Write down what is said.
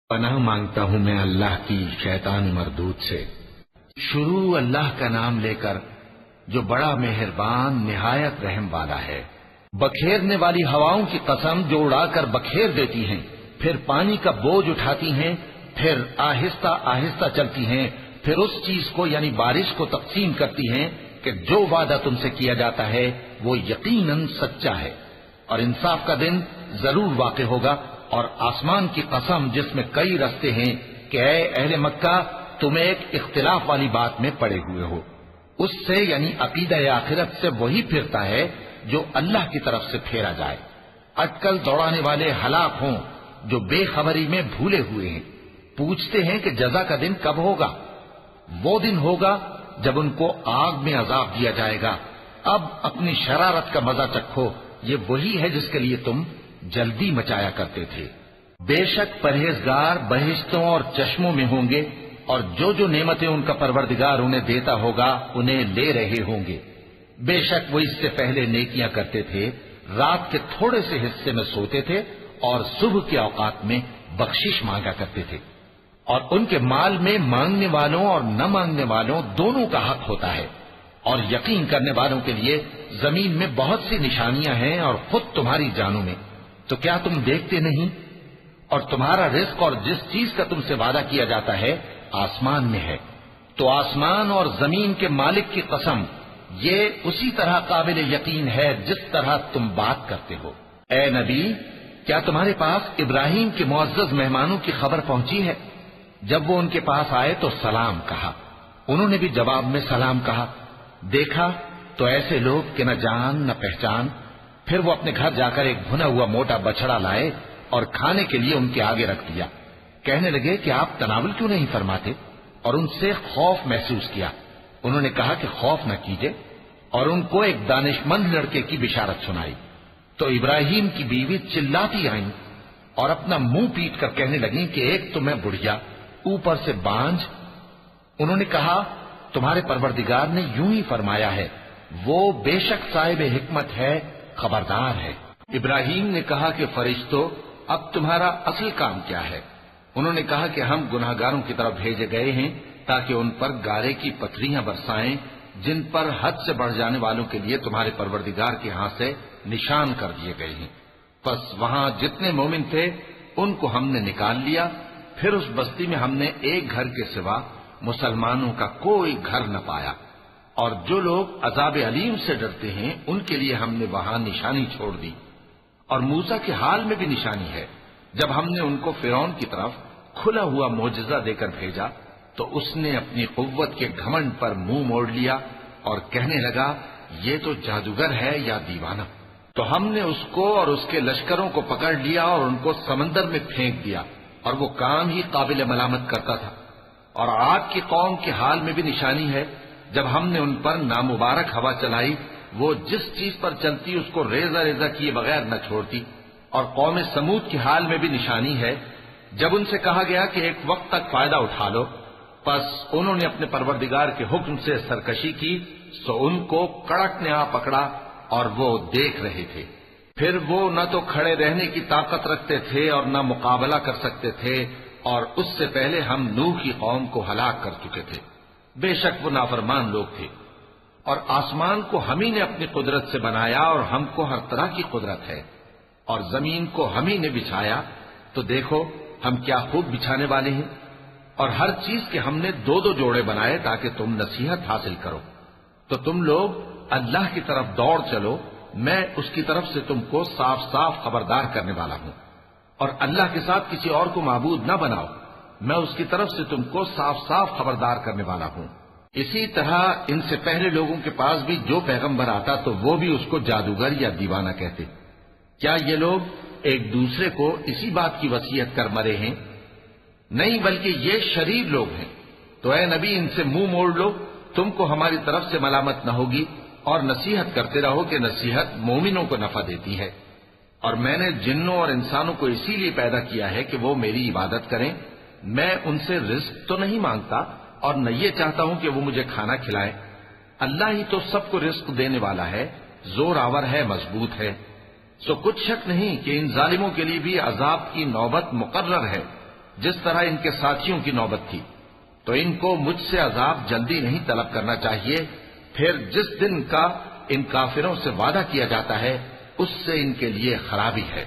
پناہ مانگتا ہوں میں اللہ کی شیطان مردود سے۔ شروع اللہ کا نام لے کر جو بڑا مہربان نہایت رحم والا ہے۔ بکھیرنے والی ہواؤں کی قسم جو اڑا کر بکھیر دیتی ہیں، پھر پانی کا بوجھ اٹھاتی ہیں، پھر آہستہ آہستہ چلتی ہیں، پھر اس چیز کو یعنی بارش کو تقسیم کرتی ہیں کہ جو وعدہ تم سے کیا جاتا ہے وہ یقیناً سچا ہے، اور انصاف کا دن ضرور واقع ہوگا۔ اور آسمان کی قسم جس میں کئی رستے ہیں کہ اے اہل مکہ تم ایک اختلاف والی بات میں پڑے ہوئے ہو، اس سے یعنی عقیدہ آخرت سے وہی پھرتا ہے جو اللہ کی طرف سے پھیرا جائے۔ اٹکل دوڑانے والے ہلاک ہوں جو بے خبری میں بھولے ہوئے ہیں، پوچھتے ہیں کہ جزا کا دن کب ہوگا؟ وہ دن ہوگا جب ان کو آگ میں عذاب دیا جائے گا۔ اب اپنی شرارت کا مزہ چکھو، یہ وہی ہے جس کے لیے تم جلدی مچایا کرتے تھے۔ بے شک پرہیزگار بہشتوں اور چشموں میں ہوں گے، اور جو نعمتیں ان کا پروردگار انہیں دیتا ہوگا انہیں لے رہے ہوں گے۔ بے شک وہ اس سے پہلے نیکیاں کرتے تھے، رات کے تھوڑے سے حصے میں سوتے تھے اور صبح کے اوقات میں بخشش مانگا کرتے تھے، اور ان کے مال میں مانگنے والوں اور نہ مانگنے والوں دونوں کا حق ہوتا ہے۔ اور یقین کرنے والوں کے لیے زمین میں بہت سی نشانیاں ہیں اور خود تمہاری جانوں میں، تو کیا تم دیکھتے نہیں؟ اور تمہارا رزق اور جس چیز کا تم سے وعدہ کیا جاتا ہے آسمان میں ہے، تو آسمان اور زمین کے مالک کی قسم یہ اسی طرح قابل یقین ہے جس طرح تم بات کرتے ہو۔ اے نبی، کیا تمہارے پاس ابراہیم کے معزز مہمانوں کی خبر پہنچی ہے؟ جب وہ ان کے پاس آئے تو سلام کہا، انہوں نے بھی جواب میں سلام کہا۔ دیکھا تو ایسے لوگ کہ نہ جان نہ پہچان۔ پھر وہ اپنے گھر جا کر ایک بھنا ہوا موٹا بچڑا لائے اور کھانے کے لیے ان کے آگے رکھ دیا۔ کہنے لگے کہ آپ تناول کیوں نہیں فرماتے؟ اور ان سے خوف محسوس کیا۔ انہوں نے کہا کہ خوف نہ کیجیے، اور ان کو ایک دانشمند لڑکے کی بشارت سنائی۔ تو ابراہیم کی بیوی چلاتی آئیں اور اپنا منہ پیٹ کر کہنے لگیں کہ ایک تو میں بڑھیا، اوپر سے بانجھ۔ انہوں نے کہا تمہارے پروردگار نے یوں ہی فرمایا ہے، وہ بے شک صاحب حکمت ہے، خبردار ہے۔ ابراہیم نے کہا کہ فرشتوں، اب تمہارا اصل کام کیا ہے؟ انہوں نے کہا کہ ہم گناہگاروں کی طرف بھیجے گئے ہیں تاکہ ان پر گارے کی پتھریاں برسائیں جن پر حد سے بڑھ جانے والوں کے لیے تمہارے پروردگار کے ہاں سے نشان کر دیے گئے ہیں۔ پس وہاں جتنے مومن تھے ان کو ہم نے نکال لیا، پھر اس بستی میں ہم نے ایک گھر کے سوا مسلمانوں کا کوئی گھر نہ پایا، اور جو لوگ عذاب علیم سے ڈرتے ہیں ان کے لیے ہم نے وہاں نشانی چھوڑ دی۔ اور موسیٰ کے حال میں بھی نشانی ہے، جب ہم نے ان کو فرعون کی طرف کھلا ہوا معجزہ دے کر بھیجا تو اس نے اپنی قوت کے گھمنڈ پر منہ موڑ لیا اور کہنے لگا یہ تو جادوگر ہے یا دیوانہ۔ تو ہم نے اس کو اور اس کے لشکروں کو پکڑ لیا اور ان کو سمندر میں پھینک دیا، اور وہ کام ہی قابل ملامت کرتا تھا۔ اور عاد کی قوم کے حال میں بھی نشانی ہے، جب ہم نے ان پر نامبارک ہوا چلائی، وہ جس چیز پر چلتی اس کو ریزہ ریزہ کیے بغیر نہ چھوڑتی۔ اور قوم سمود کی حال میں بھی نشانی ہے، جب ان سے کہا گیا کہ ایک وقت تک فائدہ اٹھا لو، پس انہوں نے اپنے پروردگار کے حکم سے سرکشی کی، سو ان کو کڑک نے آ پکڑا اور وہ دیکھ رہے تھے۔ پھر وہ نہ تو کھڑے رہنے کی طاقت رکھتے تھے اور نہ مقابلہ کر سکتے تھے، اور اس سے پہلے ہم نوح کی قوم کو ہلاک کر چکے تھے۔ بے شک وہ نافرمان لوگ تھے۔ اور آسمان کو ہم ہی نے اپنی قدرت سے بنایا، اور ہم کو ہر طرح کی قدرت ہے، اور زمین کو ہم ہی نے بچھایا، تو دیکھو ہم کیا خوب بچھانے والے ہیں۔ اور ہر چیز کے ہم نے دو دو جوڑے بنائے تاکہ تم نصیحت حاصل کرو۔ تو تم لوگ اللہ کی طرف دوڑ چلو، میں اس کی طرف سے تم کو صاف صاف خبردار کرنے والا ہوں۔ اور اللہ کے ساتھ کسی اور کو معبود نہ بناؤ، میں اس کی طرف سے تم کو صاف صاف خبردار کرنے والا ہوں۔ اسی طرح ان سے پہلے لوگوں کے پاس بھی جو پیغمبر آتا تو وہ بھی اس کو جادوگر یا دیوانہ کہتے۔ کیا یہ لوگ ایک دوسرے کو اسی بات کی وصیت کر مرے ہیں؟ نہیں، بلکہ یہ شریر لوگ ہیں۔ تو اے نبی ان سے منہ موڑ لو، تم کو ہماری طرف سے ملامت نہ ہوگی، اور نصیحت کرتے رہو کہ نصیحت مومنوں کو نفع دیتی ہے۔ اور میں نے جنوں اور انسانوں کو اسی لیے پیدا کیا ہے کہ وہ میری عبادت کریں۔ میں ان سے رزق تو نہیں مانگتا اور نہ یہ چاہتا ہوں کہ وہ مجھے کھانا کھلائیں۔ اللہ ہی تو سب کو رزق دینے والا ہے، زور آور ہے، مضبوط ہے۔ سو کچھ شک نہیں کہ ان ظالموں کے لیے بھی عذاب کی نوبت مقرر ہے۔ جس طرح ان کے ساتھیوں کی نوبت تھی، تو ان کو مجھ سے عذاب جلدی نہیں طلب کرنا چاہیے، پھر جس دن کا ان کافروں سے وعدہ کیا جاتا ہے اس سے ان کے لیے خرابی ہے۔